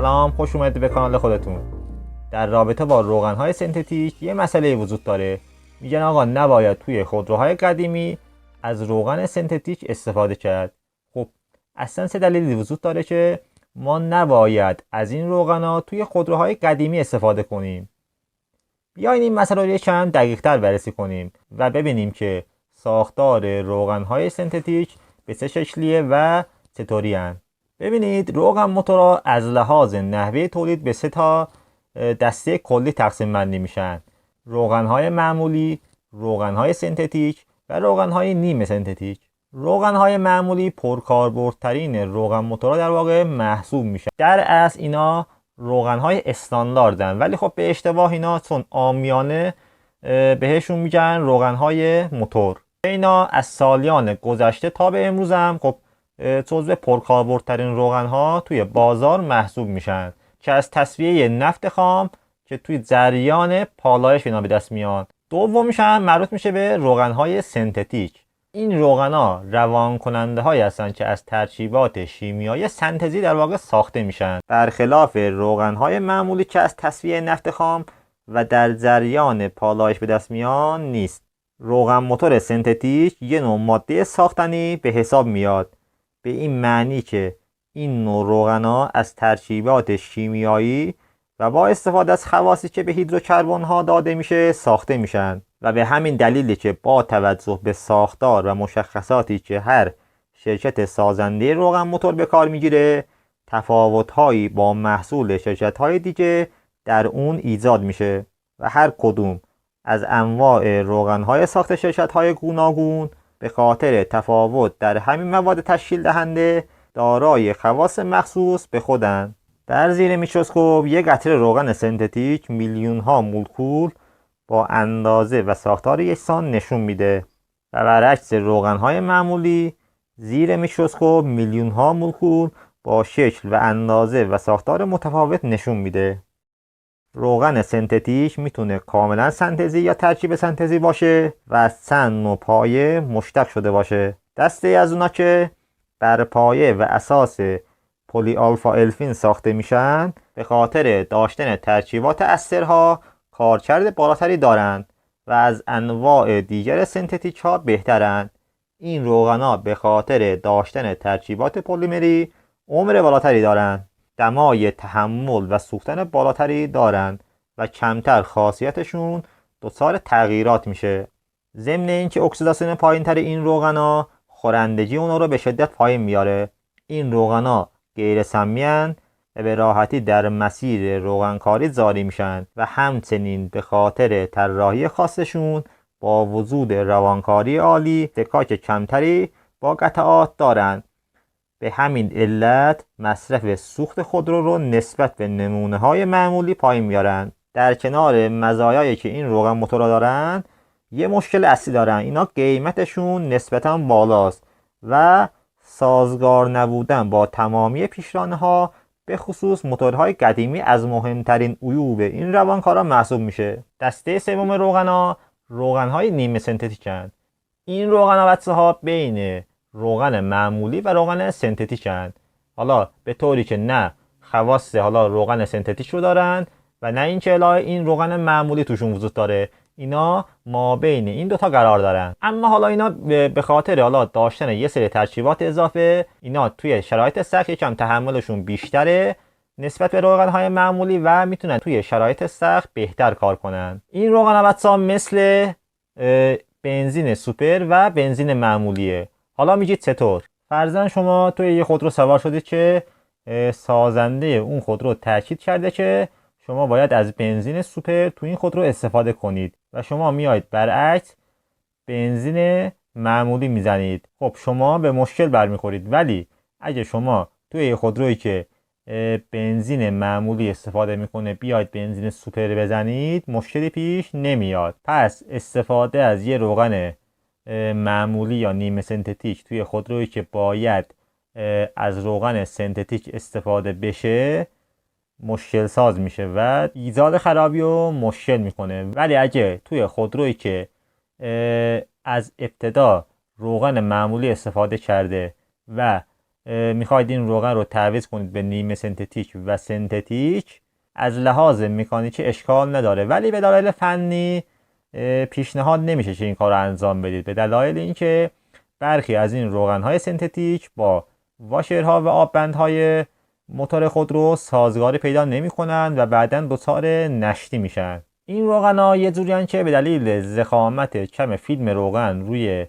سلام، خوش اومدید به کانال خودتون. در رابطه با روغن‌های سنتتیک یه مسئله وجود داره. میگن آقا نباید توی خودروهای قدیمی از روغن سنتتیک استفاده کرد. خب اصلا سه دلیلی وجود داره که ما نباید از این روغن‌ها توی خودروهای قدیمی استفاده کنیم. بیاین این مسئله رو یکم دقیق‌تر بررسی کنیم و ببینیم که ساختار روغن‌های سنتتیک به چه شکلیه و چطوری هستند. ببینید روغن موتورها از لحاظ نحوه تولید به 3 تا دسته کلی تقسیم بندی میشن: روغن‌های معمولی، روغن‌های سنتتیک و روغن‌های نیمه سنتتیک. روغن‌های معمولی پرکاربردترین روغن موتورها در واقع محسوب میشن. در اصل اینا روغن‌های استانداردن، ولی خب به اشتباه اینا چون عامیانه بهشون میگن روغن‌های موتور. اینا از سالیان گذشته تا به امروز هم خب جزو پرکاربردترین روغن‌ها توی بازار محسوب میشن که از تصفیه نفت خام که توی جریان پالایش اینا به دست میان. دومیش هم مربوط میشه به روغن‌های سنتتیک. این روغن‌ها روان کننده هایی هستن که از ترکیبات شیمیایی سنتزی در واقع ساخته میشن، برخلاف روغن‌های معمولی که از تصفیه نفت خام و در جریان پالایش به دست میان نیست. روغن موتور سنتتیک یه نوع ماده ساختنی به حساب میاد، به این معنی که این نوع روغن‌ها از ترکیبات شیمیایی و با استفاده از خواصی که به هیدروکربن ها داده میشه ساخته میشن و به همین دلیلی که با توجه به ساختار و مشخصاتی که هر شرکت سازنده روغن موتور به کار میگیره تفاوت‌هایی با محصول شرکت‌های دیگه در اون ایجاد میشه و هر کدوم از انواع روغن‌های ساخت شرکت‌های گوناگون به خاطر تفاوت در همین مواد تشکیل دهنده دارای خواص مخصوص به خودن. در زیر میکروسکوپ یک قطره روغن سنتتیک میلیون ها مولکول با اندازه و ساختار یکسان نشون میده و برعکس روغن های معمولی زیر میکروسکوپ میلیون ها مولکول با شکل و اندازه و ساختار متفاوت نشون میده. روغن سنتتیک میتونه کاملا سنتزی یا ترکیب سنتزی باشه و از چند نوع پایه مشتق شده باشه. دسته از اونا که بر پایه و اساس پلی آلفا الفین ساخته میشن به خاطر داشتن ترکیبات استرها کارکرد بالاتری دارند و از انواع دیگر سنتتیک ها بهترند. این روغن ها به خاطر داشتن ترکیبات پلیمری عمر بالاتری دارند، دمای تحمل و سوختن بالاتری دارند و کمتر خاصیتشون دچار تغییرات میشه. ضمن اینکه اکسیداسیون پایینتر این روغنا خورندگی اونا رو به شدت پایین میاره. این روغنا غیر سمی‌اند و به راحتی در مسیر روغنکاری جاری میشن و همچنین به خاطر طراحی خاصشون با وجود روانکاری عالی فکاک کمتری با قطعات دارند. به همین علت مصرف سوخت خودرو رو نسبت به نمونه‌های معمولی پایین میارن. در کنار مزایایی که این روغن موتورها دارن یه مشکل اصلی دارن: اینا قیمتشون نسبتاً بالاست و سازگار نبودن با تمامی پیشرانها به خصوص موتورهای قدیمی از مهمترین عیوب این روانکارا محسوب میشه. دسته سوم روغن‌های نیمه سنتتیکن. این روغن‌ها بچه‌ها بین روغن معمولی و روغن سنتتیکن، حالا به طوری که نه خواص روغن سنتتیک رو دارن و نه اینکه این روغن معمولی توشون وجود داره. اینا ما بین این دوتا قرار دارن، اما حالا اینا به خاطر داشتن یه سری ترکیبات اضافه اینا توی شرایط سخت یکم تحملشون بیشتره نسبت به روغن‌های معمولی و میتونن توی شرایط سخت بهتر کار کنن. این روغن بچه‌ها مثل بنزین سوپر و بنزین معمولیه. حالا میگید چطور؟ فرضاً شما توی یه خودرو سوار شدید که سازنده اون خودرو تاکید کرده که شما باید از بنزین سوپر تو این خودرو استفاده کنید و شما میایید برعکس بنزین معمولی میزنید. خب شما به مشکل برمیخورید. ولی اگه شما توی یه خودرویی که بنزین معمولی استفاده میکنه بیاید بنزین سوپر بزنید مشکلی پیش نمیاد. پس استفاده از یه روغن معمولی یا نیمه سنتتیک توی خودرویی که باید از روغن سنتتیک استفاده بشه مشکل ساز میشه و ایجاد خرابی و مشکل میکنه. ولی اگه توی خودرویی که از ابتدا روغن معمولی استفاده کرده و میخواید این روغن رو تعویض کنید به نیمه سنتتیک و سنتتیک، از لحاظ مکانیکی اشکال نداره، ولی به دلایل فنی پیشنهاد نمیشه که این کار رو انجام بدید، به دلایل اینکه برخی از این روغن‌های سنتتیک با واشرها و آببندهای موتور خودرو سازگاری پیدا نمی‌کنند و بعداً دچار نشتی میشن. این روغن‌ها یه جوریان که به دلیل ضخامت کم فیلم روغن روی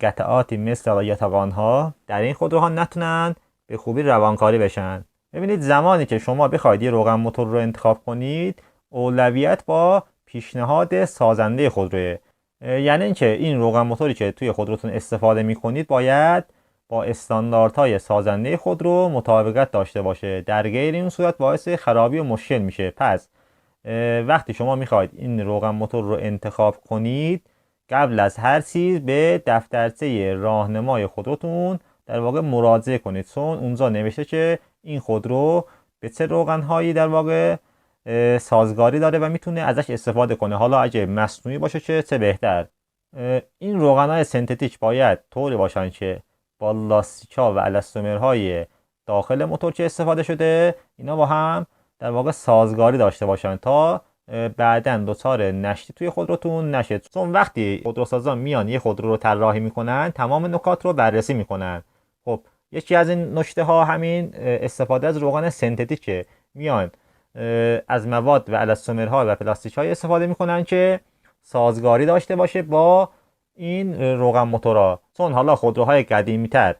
قطعاتی مثل یتاقان‌ها در این خودروها نتونن به خوبی روانکاری بشن. ببینید زمانی که شما بخواید یه روغن موتور رو انتخاب کنید، اولویت با پیشنهاد سازنده خودروه. یعنی اینکه این روغن موتوری که توی خودروتون استفاده میکنید باید با استانداردهای سازنده خودرو مطابقت داشته باشه، در غیر این صورت باعث خرابی و مشکل میشه. پس وقتی شما میخواید این روغن موتور رو انتخاب کنید، قبل از هر چیز به دفترچه راهنمای خودروتون در واقع مراجعه کنید، چون اونجا نوشته که این خودرو به چه روغنهایی در واقع سازگاری داره و میتونه ازش استفاده کنه. حالا اگه مصنوعی باشه چه بهتر. این روغنهای سنتتیک باید طوری باشن که با لاستیک‌ها و الاستومرهای داخل موتور که استفاده شده اینا با هم در واقع سازگاری داشته باشن تا بعداً دچار نشتی توی خودروتون نشه. چون وقتی خودروسازان میان یه خودرو رو طراحی میکنن، تمام نکات رو بررسی میکنن. خب یکی از این نکته ها همین استفاده از روغن سنتتیکه. میان از مواد و الاستومرها و پلاستیک های استفاده میکنن که سازگاری داشته باشه با این روغن موتورها. چون حالا خودروهای قدیمی تر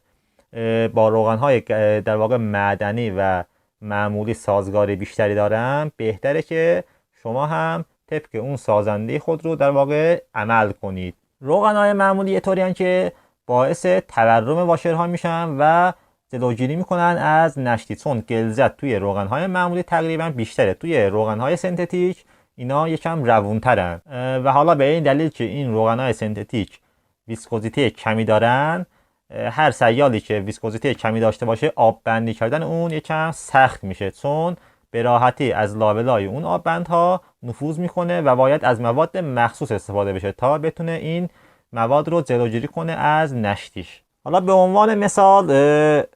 با روغن های در واقع معدنی و معمولی سازگاری بیشتری دارن، بهتره که شما هم طبق اون سازنده خود رو در واقع عمل کنید. روغن های معمولی طوریان که باعث تورم واشرها میشن و جلوگیری میکنن از نشتی، چون غلظت توی روغن های معمولی تقریبا بیشتره. توی روغن های سنتتیک اینا یکم روونترن و حالا به این دلیل که این روغن های سنتتیک ویسکوزیته کمی دارن، هر سیالی که ویسکوزیته کمی داشته باشه آب بندی کردن اون یکم سخت میشه، چون به راحتی از لابلای اون آب بندها نفوذ میکنه و باید از مواد مخصوص استفاده بشه تا بتونه این مواد رو جلوگیری کنه از نشتیش. حالا به عنوان مثال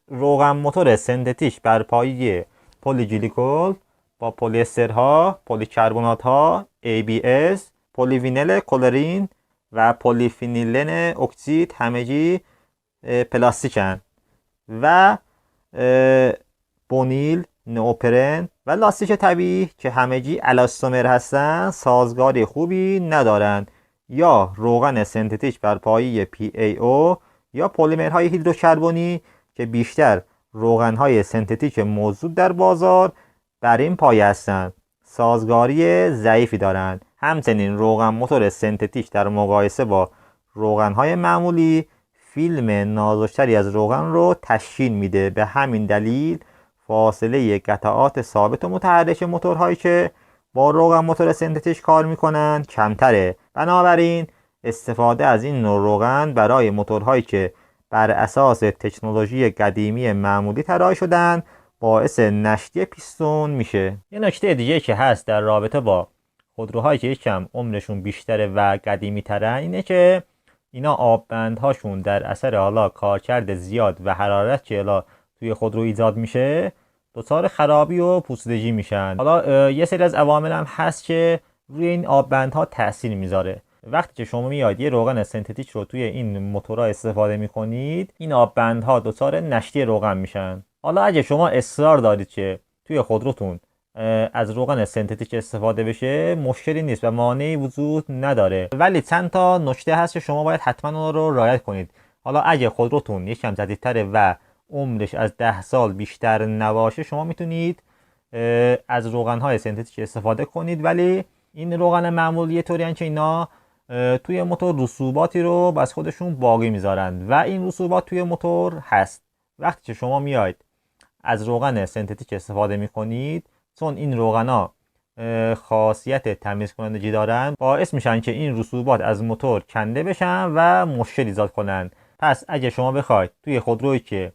روغن موتور سنتتیک بر پایه پلیگلیکول با پلی استرها، پلیکربنات ها، ABS، پلیوینیل کلورین و پلیفینیلن اکسید همگی پلاستیکن و بونیل، نئوپرن و لاستیک طبیعی که همگی الاستومر هستن سازگاری خوبی ندارن، یا روغن سنتتیک بر پایه PAO یا پلیمرهای هیدروکربنی که بیشتر روغنهای سنتتیک موجود در بازار بر این پایه هستند، سازگاری ضعیفی دارند. همچنین روغن موتور سنتتیک در مقایسه با روغنهای معمولی فیلم نازکتری از روغن رو تشکیل میده. به همین دلیل فاصله قطعات ثابت و متحرک موتورهایی که با روغن موتور سنتتیک کار میکنن کمتره. بنابراین استفاده از این نوع روغن برای موتورهایی که بر اساس تکنولوژی قدیمی معمولی طراحی شدن باعث نشتی پیستون میشه. یه نکته دیگه که هست در رابطه با خودروهایی که یکم عمرشون بیشتره و قدیمی ترن اینه که اینا آببندهاشون در اثر حالا کارکرد زیاد و حرارت که حالا توی خودرو ایجاد میشه دچار خرابی و پوسیدگی میشن. حالا یه سری از عوامل هم هست که روی این آببندها تاثیر میذاره. وقتی که شما میاد یه روغن سنتتیک رو توی این موتورها استفاده میکنید، این آببندها دچار نشتی روغن میشن. حالا اگه شما اصرار دارید که توی خودروتون از روغن سنتتیک استفاده بشه، مشکلی نیست و مانعی وجود نداره، ولی چند تا نکته هست که شما باید حتما اون رو رعایت کنید. حالا اگه خودروتون یکم جدیدتره و عمرش از 10 سال بیشتر نباشه، شما میتونید از روغن‌های سنتتیک استفاده کنید، ولی این روغن معمولی طوریان که اینا توی موتور رسوباتی رو بس خودشون باقی میذارن و این رسوبات توی موتور هست. وقتی که شما میاید از روغن سنتتیک استفاده میکنید، چون این روغنا خاصیت تمیز کنندگی دارن، باعث میشن که این رسوبات از موتور کنده بشن و مشکل ایجاد کنن. پس اگه شما بخواید توی خودرویی که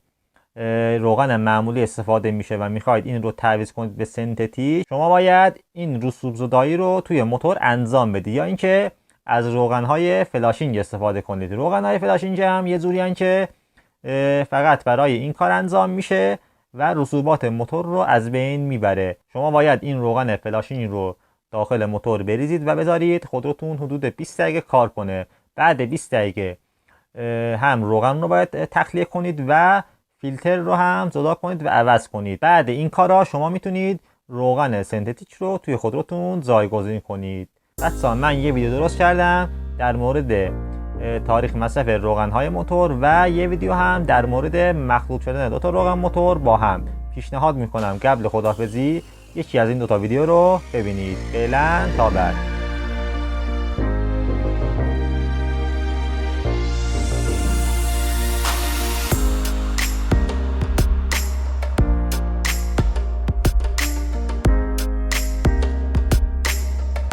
روغن معمولی استفاده میشه و میخواید این رو تعویض کنید به سنتتیک، شما باید این رسوب زدایی رو توی موتور انجام بدید، یا اینکه از روغن‌های فلاشینگ استفاده کنید. روغن‌های فلاشینگ هم یه جوریان که فقط برای این کار انجام میشه و رسوبات موتور رو از بین میبره. شما باید این روغن فلاشینگ رو داخل موتور بریزید و بذارید خودروتون حدود 20 دقیقه کار کنه. بعد 20 دقیقه هم روغن رو باید تخلیه کنید و فیلتر رو هم جدا کنید و عوض کنید. بعد این کارا شما میتونید روغن سنتتیک رو توی خودروتون جایگزین کنید. بچه‌ها من یه ویدیو درست کردم در مورد تاریخ مصرف روغن‌های موتور و یه ویدیو هم در مورد مخلوط شدن دو تا روغن موتور با هم. پیشنهاد میکنم قبل خداحافظی یکی از این دو تا ویدیو رو ببینید. فعلا تا بعد.